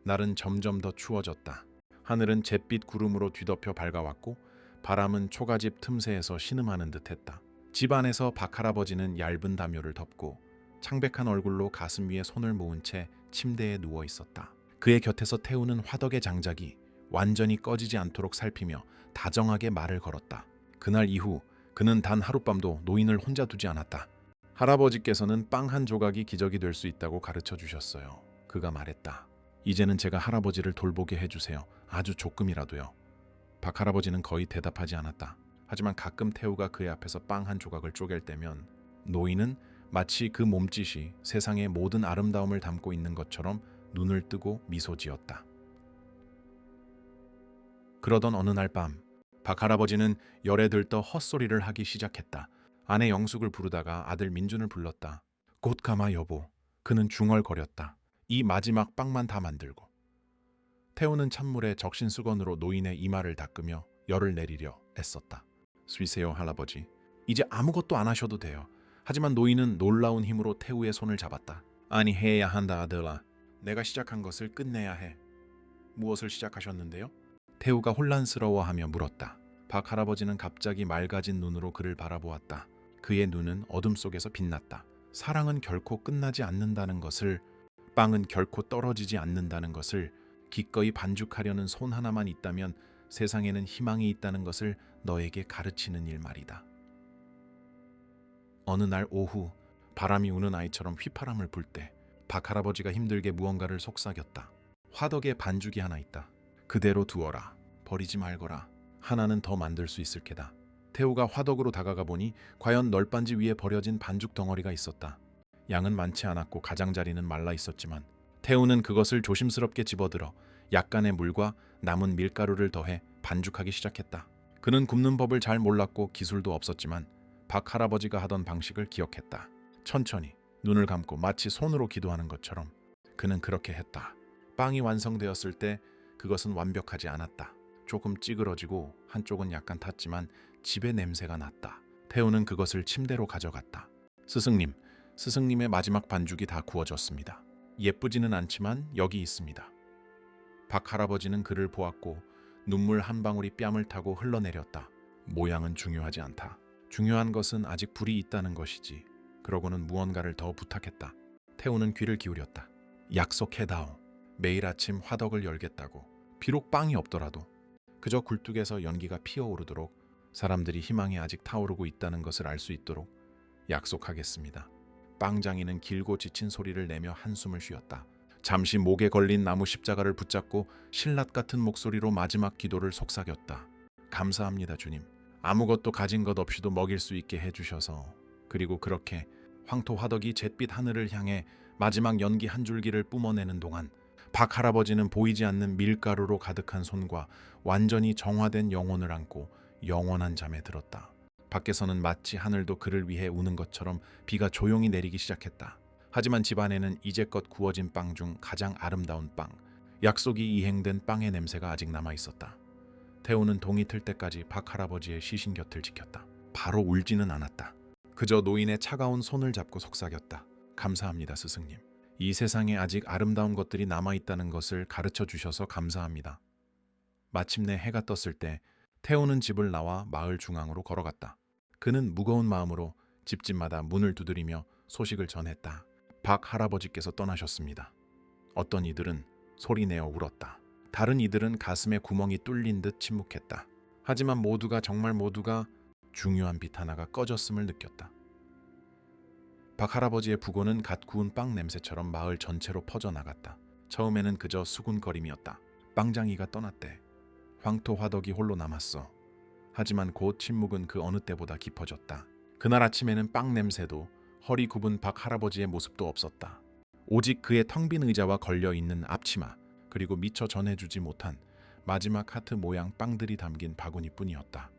날은 점점 더 추워졌다. 하늘은 잿빛 구름으로 뒤덮여 밝아왔고 바람은 초가집 틈새에서 신음하는 듯했다. 집 안에서 박할아버지는 얇은 담요를 덮고 창백한 얼굴로 가슴 위에 손을 모은 채 침대에 누워 있었다. 그의 곁에서 태우는 화덕의 장작이 완전히 꺼지지 않도록 살피며 다정하게 말을 걸었다. 그날 이후 그는 단 하룻밤도 노인을 혼자 두지 않았다. 할아버지께서는 빵 한 조각이 기적이 될 수 있다고 가르쳐 주셨어요. 그가 말했다. 이제는 제가 할아버지를 돌보게 해주세요. 아주 조금이라도요. 박할아버지는 거의 대답하지 않았다. 하지만 가끔 태우가 그의 앞에서 빵 한 조각을 쪼갤 때면 노인은 마치 그 몸짓이 세상의 모든 아름다움을 담고 있는 것처럼 눈을 뜨고 미소 지었다. 그러던 어느 날 밤, 박할아버지는 열에 들떠 헛소리를 하기 시작했다. 아내 영숙을 부르다가 아들 민준을 불렀다. 곧 가마 여보. 그는 중얼거렸다. 이 마지막 빵만 다 만들고. 태우는 찬물에 적신수건으로 노인의 이마를 닦으며 열을 내리려 애썼다. 쉬세요 할아버지. 이제 아무것도 안 하셔도 돼요. 하지만 노인은 놀라운 힘으로 태우의 손을 잡았다. 아니 해야 한다 아들아. 내가 시작한 것을 끝내야 해. 무엇을 시작하셨는데요? 태우가 혼란스러워하며 물었다. 박할아버지는 갑자기 맑아진 눈으로 그를 바라보았다. 그의 눈은 어둠 속에서 빛났다. 사랑은 결코 끝나지 않는다는 것을, 빵은 결코 떨어지지 않는다는 것을, 기꺼이 반죽하려는 손 하나만 있다면 세상에는 희망이 있다는 것을 너에게 가르치는 일 말이다. 어느 날 오후 바람이 우는 아이처럼 휘파람을 불 때 박할아버지가 힘들게 무언가를 속삭였다. 화덕에 반죽이 하나 있다. 그대로 두어라. 버리지 말거라. 하나는 더 만들 수 있을 게다. 태우가 화덕으로 다가가 보니 과연 널빤지 위에 버려진 반죽 덩어리가 있었다. 양은 많지 않았고 가장자리는 말라 있었지만 태우는 그것을 조심스럽게 집어들어 약간의 물과 남은 밀가루를 더해 반죽하기 시작했다. 그는 굽는 법을 잘 몰랐고 기술도 없었지만 박 할아버지가 하던 방식을 기억했다. 천천히 눈을 감고 마치 손으로 기도하는 것처럼 그는 그렇게 했다. 빵이 완성되었을 때 그것은 완벽하지 않았다. 조금 찌그러지고 한쪽은 약간 탔지만 집의 냄새가 났다. 태우는 그것을 침대로 가져갔다. 스승님의 마지막 반죽이 다 구워졌습니다. 예쁘지는 않지만 여기 있습니다. 박 할아버지는 그를 보았고 눈물 한 방울이 뺨을 타고 흘러내렸다. 모양은 중요하지 않다. 중요한 것은 아직 불이 있다는 것이지. 그러고는 무언가를 더 부탁했다. 태우는 귀를 기울였다. 약속해다오. 매일 아침 화덕을 열겠다고. 비록 빵이 없더라도 그저 굴뚝에서 연기가 피어오르도록 사람들이 희망이 아직 타오르고 있다는 것을 알 수 있도록 약속하겠습니다. 빵장이는 길고 지친 소리를 내며 한숨을 쉬었다. 잠시 목에 걸린 나무 십자가를 붙잡고 신랏 같은 목소리로 마지막 기도를 속삭였다. 감사합니다 주님. 아무것도 가진 것 없이도 먹일 수 있게 해주셔서. 그리고 그렇게 황토 화덕이 잿빛 하늘을 향해 마지막 연기 한 줄기를 뿜어내는 동안 박 할아버지는 보이지 않는 밀가루로 가득한 손과 완전히 정화된 영혼을 안고 영원한 잠에 들었다. 밖에서는 마치 하늘도 그를 위해 우는 것처럼 비가 조용히 내리기 시작했다. 하지만 집안에는 이제껏 구워진 빵 중 가장 아름다운 빵, 약속이 이행된 빵의 냄새가 아직 남아있었다. 태우는 동이 틀 때까지 박 할아버지의 시신 곁을 지켰다. 바로 울지는 않았다. 그저 노인의 차가운 손을 잡고 속삭였다. 감사합니다 스승님. 이 세상에 아직 아름다운 것들이 남아있다는 것을 가르쳐 주셔서 감사합니다. 마침내 해가 떴을 때 태우는 집을 나와 마을 중앙으로 걸어갔다. 그는 무거운 마음으로 집집마다 문을 두드리며 소식을 전했다. 박 할아버지께서 떠나셨습니다. 어떤 이들은 소리내어 울었다. 다른 이들은 가슴에 구멍이 뚫린 듯 침묵했다. 하지만 정말 모두가 중요한 빛 하나가 꺼졌음을 느꼈다. 박 할아버지의 부고는 갓 구운 빵 냄새처럼 마을 전체로 퍼져나갔다. 처음에는 그저 수군거림이었다. 빵장이가 떠났대. 황토 화덕이 홀로 남았어. 하지만 곧 침묵은 그 어느 때보다 깊어졌다. 그날 아침에는 빵 냄새도 허리 굽은 박 할아버지의 모습도 없었다. 오직 그의 텅 빈 의자와 걸려있는 앞치마, 그리고 미처 전해주지 못한 마지막 하트 모양 빵들이 담긴 바구니뿐이었다.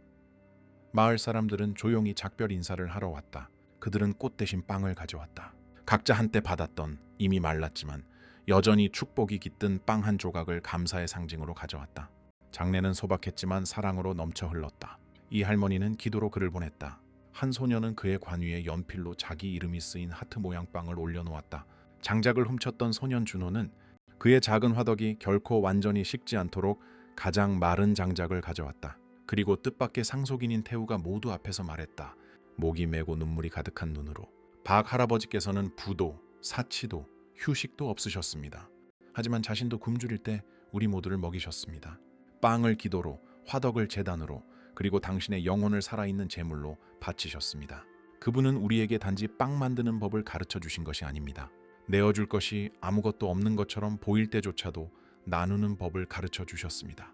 마을 사람들은 조용히 작별 인사를 하러 왔다. 그들은 꽃 대신 빵을 가져왔다. 각자 한때 받았던 이미 말랐지만 여전히 축복이 깃든 빵 한 조각을 감사의 상징으로 가져왔다. 장례는 소박했지만 사랑으로 넘쳐 흘렀다. 이 할머니는 기도로 글을 보냈다. 한 소녀는 그의 관 위에 연필로 자기 이름이 쓰인 하트 모양 빵을 올려놓았다. 장작을 훔쳤던 소년 준호는 그의 작은 화덕이 결코 완전히 식지 않도록 가장 마른 장작을 가져왔다. 그리고 뜻밖의 상속인인 태우가 모두 앞에서 말했다. 목이 메고 눈물이 가득한 눈으로. 박 할아버지께서는 부도, 사치도, 휴식도 없으셨습니다. 하지만 자신도 굶주릴 때 우리 모두를 먹이셨습니다. 빵을 기도로, 화덕을 제단으로, 그리고 당신의 영혼을 살아있는 제물로 바치셨습니다. 그분은 우리에게 단지 빵 만드는 법을 가르쳐 주신 것이 아닙니다. 내어줄 것이 아무것도 없는 것처럼 보일 때조차도 나누는 법을 가르쳐 주셨습니다.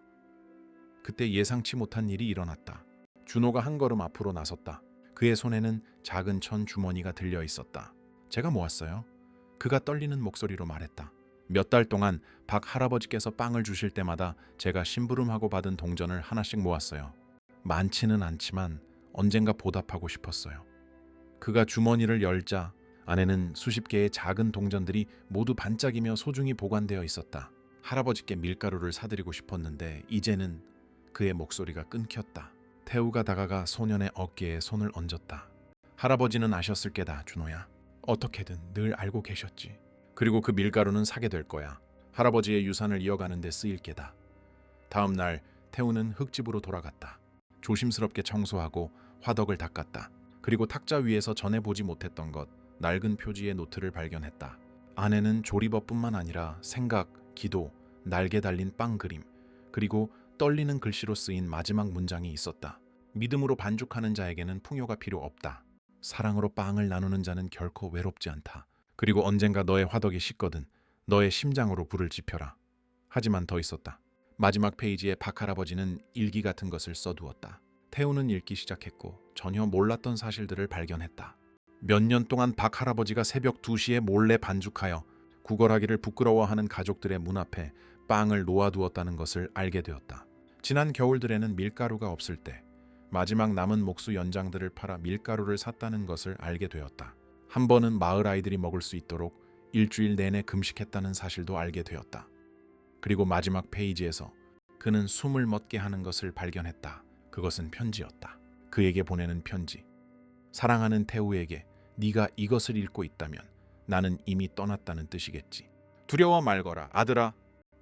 그때 예상치 못한 일이 일어났다. 준호가 한 걸음 앞으로 나섰다. 그의 손에는 작은 천 주머니가 들려 있었다. 제가 모았어요. 그가 떨리는 목소리로 말했다. 몇 달 동안 박 할아버지께서 빵을 주실 때마다 제가 심부름하고 받은 동전을 하나씩 모았어요. 많지는 않지만 언젠가 보답하고 싶었어요. 그가 주머니를 열자 안에는 수십 개의 작은 동전들이 모두 반짝이며 소중히 보관되어 있었다. 할아버지께 밀가루를 사드리고 싶었는데 이제는 그의 목소리가 끊겼다. 태우가 다가가 소년의 어깨에 손을 얹었다. 할아버지는 아셨을 게다, 준호야. 어떻게든 늘 알고 계셨지. 그리고 그 밀가루는 사게 될 거야. 할아버지의 유산을 이어가는 데 쓰일 게다. 다음 날 태우는 흙집으로 돌아갔다. 조심스럽게 청소하고 화덕을 닦았다. 그리고 탁자 위에서 전에 보지 못했던 것, 낡은 표지의 노트를 발견했다. 안에는 조리법뿐만 아니라 생각, 기도, 날개 달린 빵 그림, 그리고 떨리는 글씨로 쓰인 마지막 문장이 있었다. 믿음으로 반죽하는 자에게는 풍요가 필요 없다. 사랑으로 빵을 나누는 자는 결코 외롭지 않다. 그리고 언젠가 너의 화덕이 식거든 너의 심장으로 불을 지펴라. 하지만 더 있었다. 마지막 페이지에 박 할아버지는 일기 같은 것을 써두었다. 태우는 읽기 시작했고 전혀 몰랐던 사실들을 발견했다. 몇 년 동안 박 할아버지가 새벽 2시에 몰래 반죽하여 구걸하기를 부끄러워하는 가족들의 문 앞에 빵을 놓아두었다는 것을 알게 되었다. 지난 겨울들에는 밀가루가 없을 때 마지막 남은 목수 연장들을 팔아 밀가루를 샀다는 것을 알게 되었다. 한 번은 마을 아이들이 먹을 수 있도록 일주일 내내 금식했다는 사실도 알게 되었다. 그리고 마지막 페이지에서 그는 숨을 멎게 하는 것을 발견했다. 그것은 편지였다. 그에게 보내는 편지. 사랑하는 태우에게 네가 이것을 읽고 있다면 나는 이미 떠났다는 뜻이겠지. 두려워 말거라, 아들아.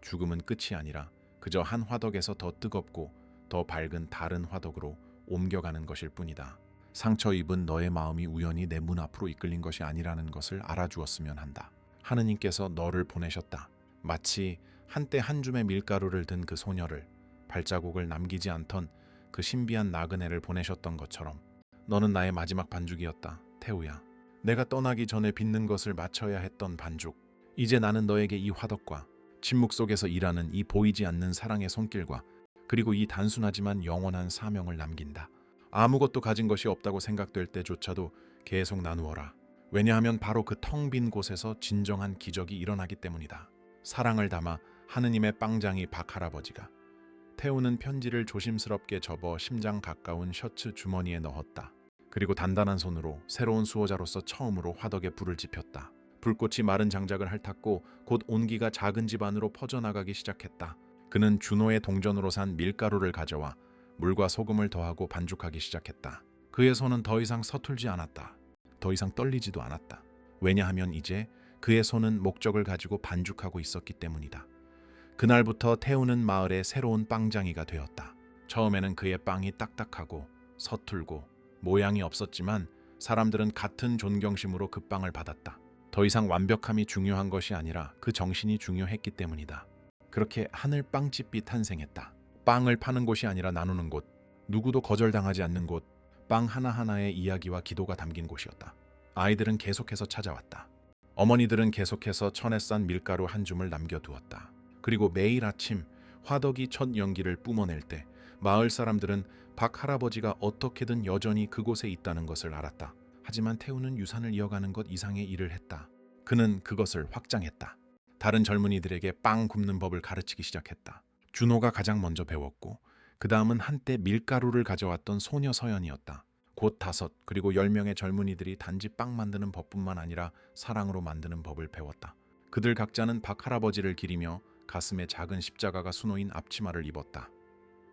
죽음은 끝이 아니라 그저 한 화덕에서 더 뜨겁고 더 밝은 다른 화덕으로 옮겨가는 것일 뿐이다. 상처 입은 너의 마음이 우연히 내 문 앞으로 이끌린 것이 아니라는 것을 알아주었으면 한다. 하느님께서 너를 보내셨다. 마치 한때 한 줌의 밀가루를 든 그 소녀를, 발자국을 남기지 않던 그 신비한 나그네를 보내셨던 것처럼 너는 나의 마지막 반죽이었다, 태우야. 내가 떠나기 전에 빚는 것을 맞춰야 했던 반죽. 이제 나는 너에게 이 화덕과 침묵 속에서 일하는 이 보이지 않는 사랑의 손길과 그리고 이 단순하지만 영원한 사명을 남긴다. 아무것도 가진 것이 없다고 생각될 때조차도 계속 나누어라. 왜냐하면 바로 그 텅 빈 곳에서 진정한 기적이 일어나기 때문이다. 사랑을 담아 하느님의 빵장이 박 할아버지가. 태우는 편지를 조심스럽게 접어 심장 가까운 셔츠 주머니에 넣었다. 그리고 단단한 손으로 새로운 수호자로서 처음으로 화덕에 불을 지폈다. 불꽃이 마른 장작을 핥았고 곧 온기가 작은 집 안으로 퍼져나가기 시작했다. 그는 준호의 동전으로 산 밀가루를 가져와 물과 소금을 더하고 반죽하기 시작했다. 그의 손은 더 이상 서툴지 않았다. 더 이상 떨리지도 않았다. 왜냐하면 이제 그의 손은 목적을 가지고 반죽하고 있었기 때문이다. 그날부터 태우는 마을의 새로운 빵장이가 되었다. 처음에는 그의 빵이 딱딱하고 서툴고 모양이 없었지만 사람들은 같은 존경심으로 그 빵을 받았다. 더 이상 완벽함이 중요한 것이 아니라 그 정신이 중요했기 때문이다. 그렇게 하늘 빵집이 탄생했다. 빵을 파는 곳이 아니라 나누는 곳, 누구도 거절당하지 않는 곳, 빵 하나하나의 이야기와 기도가 담긴 곳이었다. 아이들은 계속해서 찾아왔다. 어머니들은 계속해서 천에 싼 밀가루 한 줌을 남겨두었다. 그리고 매일 아침 화덕이 첫 연기를 뿜어낼 때 마을 사람들은 박 할아버지가 어떻게든 여전히 그곳에 있다는 것을 알았다. 하지만 태우는 유산을 이어가는 것 이상의 일을 했다. 그는 그것을 확장했다. 다른 젊은이들에게 빵 굽는 법을 가르치기 시작했다. 준호가 가장 먼저 배웠고 그 다음은 한때 밀가루를 가져왔던 소녀 서연이었다. 곧 5 그리고 10명의 젊은이들이 단지 빵 만드는 법뿐만 아니라 사랑으로 만드는 법을 배웠다. 그들 각자는 박 할아버지를 기리며 가슴에 작은 십자가가 수놓인 앞치마를 입었다.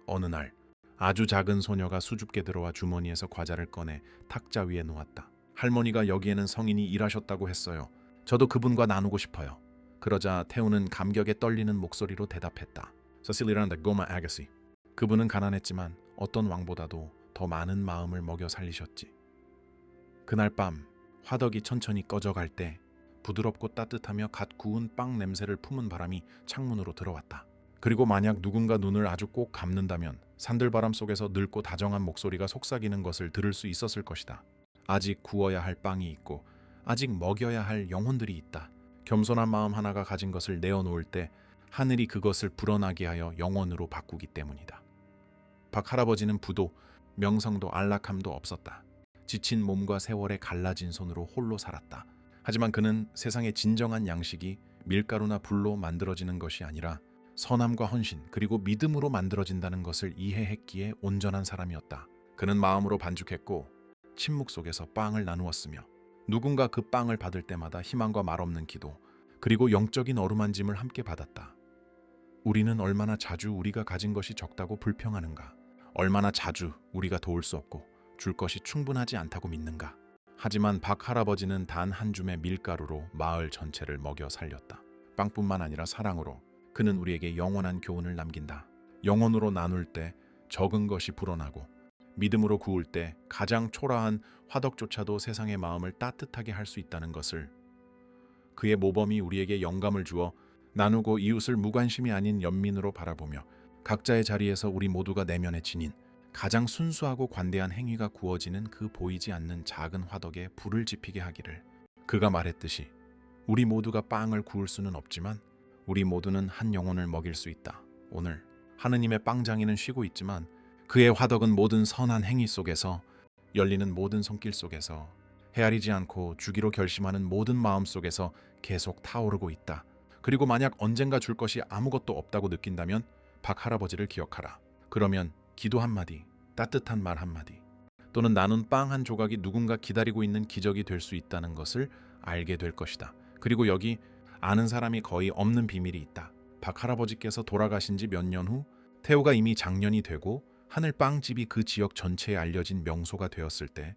어느 날 아주 작은 소녀가 수줍게 들어와 주머니에서 과자를 꺼내 탁자 위에 놓았다. 할머니가 여기에는 성인이 일하셨다고 했어요. 저도 그분과 나누고 싶어요. 그러자 태우는 감격에 떨리는 목소리로 대답했다. Cecilia랑 고마 아가씨. 그분은 가난했지만 어떤 왕보다도 더 많은 마음을 먹여 살리셨지. 그날 밤 화덕이 천천히 꺼져갈 때 부드럽고 따뜻하며 갓 구운 빵 냄새를 품은 바람이 창문으로 들어왔다. 그리고 만약 누군가 눈을 아주 꼭 감는다면 산들바람 속에서 늙고 다정한 목소리가 속삭이는 것을 들을 수 있었을 것이다. 아직 구워야 할 빵이 있고 아직 먹여야 할 영혼들이 있다. 겸손한 마음 하나가 가진 것을 내어놓을 때 하늘이 그것을 불어나게 하여 영원으로 바꾸기 때문이다. 박 할아버지는 부도, 명성도 안락함도 없었다. 지친 몸과 세월에 갈라진 손으로 홀로 살았다. 하지만 그는 세상의 진정한 양식이 밀가루나 불로 만들어지는 것이 아니라 선함과 헌신 그리고 믿음으로 만들어진다는 것을 이해했기에 온전한 사람이었다. 그는 마음으로 반죽했고 침묵 속에서 빵을 나누었으며 누군가 그 빵을 받을 때마다 희망과 말없는 기도 그리고 영적인 어루만짐을 함께 받았다. 우리는 얼마나 자주 우리가 가진 것이 적다고 불평하는가? 얼마나 자주 우리가 도울 수 없고 줄 것이 충분하지 않다고 믿는가? 하지만 박 할아버지는 단 한 줌의 밀가루로 마을 전체를 먹여 살렸다. 빵뿐만 아니라 사랑으로 그는 우리에게 영원한 교훈을 남긴다. 영혼으로 나눌 때 적은 것이 불어나고 믿음으로 구울 때 가장 초라한 화덕조차도 세상의 마음을 따뜻하게 할 수 있다는 것을, 그의 모범이 우리에게 영감을 주어 나누고 이웃을 무관심이 아닌 연민으로 바라보며 각자의 자리에서 우리 모두가 내면의 진인 가장 순수하고 관대한 행위가 구워지는 그 보이지 않는 작은 화덕에 불을 지피게 하기를. 그가 말했듯이 우리 모두가 빵을 구울 수는 없지만 우리 모두는 한 영혼을 먹일 수 있다. 오늘 하느님의 빵장이는 쉬고 있지만 그의 화덕은 모든 선한 행위 속에서, 열리는 모든 손길 속에서, 헤아리지 않고 주기로 결심하는 모든 마음 속에서 계속 타오르고 있다. 그리고 만약 언젠가 줄 것이 아무것도 없다고 느낀다면 박 할아버지를 기억하라. 그러면 기도 한마디, 따뜻한 말 한마디, 또는 나눈 빵 한 조각이 누군가 기다리고 있는 기적이 될 수 있다는 것을 알게 될 것이다. 그리고 여기 아는 사람이 거의 없는 비밀이 있다. 박 할아버지께서 돌아가신 지 몇 년 후 태우가 이미 장년이 되고 하늘빵집이 그 지역 전체에 알려진 명소가 되었을 때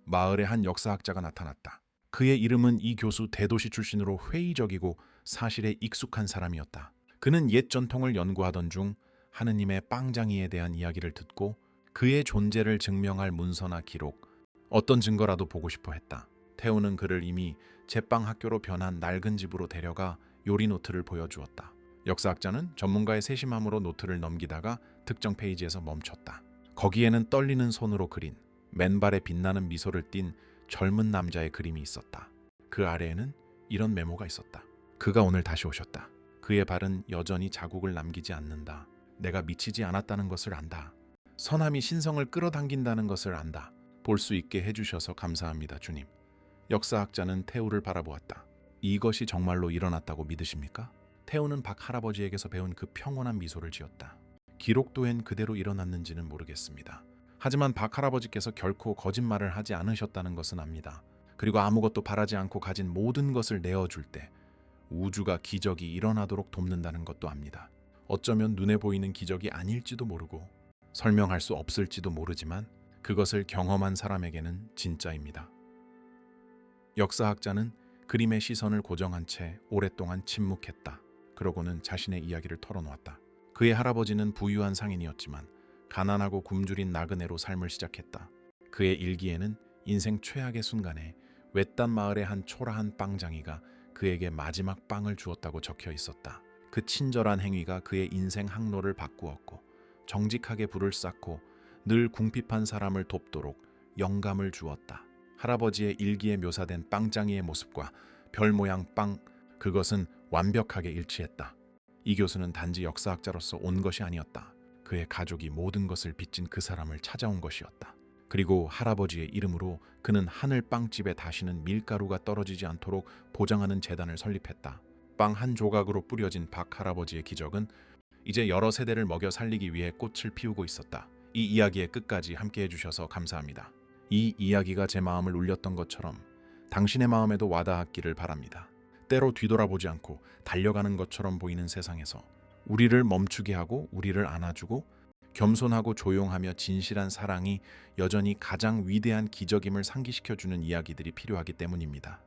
마을의 한 역사학자가 나타났다. 그의 이름은 이 교수 대도시 출신으로 회의적이고 사실에 익숙한 사람이었다. 그는 옛 전통을 연구하던 중 하느님의 빵장이에 대한 이야기를 듣고 그의 존재를 증명할 문서나 기록, 어떤 증거라도 보고 싶어 했다. 태우는 그를 이미 제빵 학교로 변한 낡은 집으로 데려가 요리 노트를 보여주었다. 역사학자는 전문가의 세심함으로 노트를 넘기다가 특정 페이지에서 멈췄다. 거기에는 떨리는 손으로 그린, 맨발에 빛나는 미소를 띤 젊은 남자의 그림이 있었다. 그 아래에는 이런 메모가 있었다. 그가 오늘 다시 오셨다. 그의 발은 여전히 자국을 남기지 않는다. 내가 미치지 않았다는 것을 안다. 선함이 신성을 끌어당긴다는 것을 안다. 볼 수 있게 해주셔서 감사합니다, 주님. 역사학자는 태우를 바라보았다. 이것이 정말로 일어났다고 믿으십니까? 태우는 박 할아버지에게서 배운 그 평온한 미소를 지었다. 기록도엔 그대로 일어났는지는 모르겠습니다. 하지만 박 할아버지께서 결코 거짓말을 하지 않으셨다는 것은 압니다. 그리고 아무것도 바라지 않고 가진 모든 것을 내어줄 때 우주가 기적이 일어나도록 돕는다는 것도 압니다. 어쩌면 눈에 보이는 기적이 아닐지도 모르고 설명할 수 없을지도 모르지만 그것을 경험한 사람에게는 진짜입니다. 역사학자는 그림의 시선을 고정한 채 오랫동안 침묵했다. 그러고는 자신의 이야기를 털어놓았다. 그의 할아버지는 부유한 상인이었지만 가난하고 굶주린 나그네로 삶을 시작했다. 그의 일기에는 인생 최악의 순간에 외딴 마을의 한 초라한 빵장이가 그에게 마지막 빵을 주었다고 적혀 있었다. 그 친절한 행위가 그의 인생 항로를 바꾸었고 정직하게 불을 쌓고 늘 궁핍한 사람을 돕도록 영감을 주었다. 할아버지의 일기에 묘사된 빵장이의 모습과 별 모양 빵, 그것은 완벽하게 일치했다. 이 교수는 단지 역사학자로서 온 것이 아니었다. 그의 가족이 모든 것을 빚진 그 사람을 찾아온 것이었다. 그리고 할아버지의 이름으로 그는 하늘 빵집에 다시는 밀가루가 떨어지지 않도록 보장하는 재단을 설립했다. 빵 한 조각으로 뿌려진 박 할아버지의 기적은 이제 여러 세대를 먹여 살리기 위해 꽃을 피우고 있었다. 이 이야기의 끝까지 함께해 주셔서 감사합니다. 이 이야기가 제 마음을 울렸던 것처럼 당신의 마음에도 와닿았기를 바랍니다. 때로 뒤돌아보지 않고 달려가는 것처럼 보이는 세상에서 우리를 멈추게 하고 우리를 안아주고 겸손하고 조용하며 진실한 사랑이 여전히 가장 위대한 기적임을 상기시켜주는 이야기들이 필요하기 때문입니다.